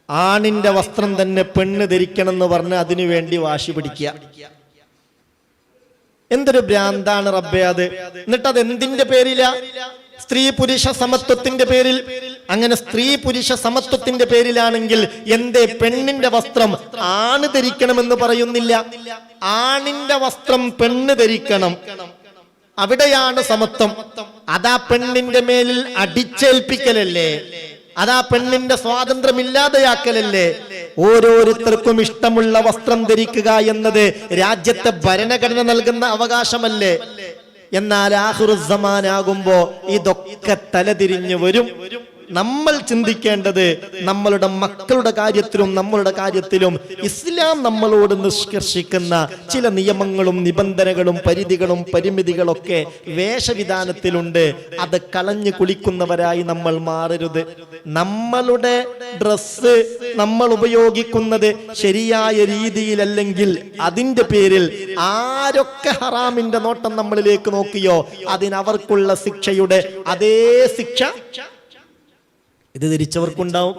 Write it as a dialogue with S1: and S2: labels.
S1: ആണിന്റെ വസ്ത്രം തന്നെ പെണ്ണ് ധരിക്കണം എന്ന് പറഞ്ഞ് അതിനു വേണ്ടി വാശി പിടിക്കുക. എന്തൊരു ഭ്രാന്താണ് റബ്ബേ അത്. എന്നിട്ട് അത് എന്തിന്റെ പേരിലാ? സ്ത്രീ പുരുഷ സമത്വത്തിന്റെ പേരിൽ. അങ്ങനെ സ്ത്രീ പുരുഷ സമത്വത്തിന്റെ പേരിലാണെങ്കിൽ എന്തേ പെണ്ണിന്റെ വസ്ത്രം ആണ് ധരിക്കണമെന്ന് പറയുന്നില്ല? ആണിന്റെ വസ്ത്രം പെണ്ണ് ധരിക്കണം, അവിടെയാണ് സമത്വം. അതാ പെണ്ണിന്റെ മേലിൽ അടിച്ചേൽപ്പിക്കലല്ലേ? അതാ പെണ്ണിന്റെ സ്വാതന്ത്ര്യം ഇല്ലാതെയാക്കലല്ലേ? ഓരോരുത്തർക്കും ഇഷ്ടമുള്ള വസ്ത്രം ധരിക്കുക എന്നത് രാജ്യത്തെ ഭരണഘടന നൽകുന്ന അവകാശമല്ലേ? എന്നാൽ ആഖിറുസ്സമാനാകുമ്പോ ഇതൊക്കെ തലതിരിഞ്ഞു വരും. നമ്മൾ ചിന്തിക്കേണ്ടത് നമ്മളുടെ മക്കളുടെ കാര്യത്തിലും നമ്മളുടെ കാര്യത്തിലും ഇസ്ലാം നമ്മളോട് നിഷ്കർഷിക്കുന്ന ചില നിയമങ്ങളും നിബന്ധനകളും പരിധികളും പരിമിതികളൊക്കെ വേഷവിധാനത്തിലുണ്ട്. അത് കളഞ്ഞു കുളിക്കുന്നവരായി നമ്മൾ മാറരുത്. നമ്മളുടെ ഡ്രസ്സ് നമ്മൾ ഉപയോഗിക്കുന്നത് ശരിയായ രീതിയിലല്ലെങ്കിൽ അതിന്റെ പേരിൽ ആരൊക്കെ ഹറാമിന്റെ നോട്ടം നമ്മളിലേക്ക് നോക്കിയോ അതിനവർക്കുള്ള ശിക്ഷയുടെ അതേ ശിക്ഷ ഇത് ധരിച്ചവർക്കുണ്ടാവും.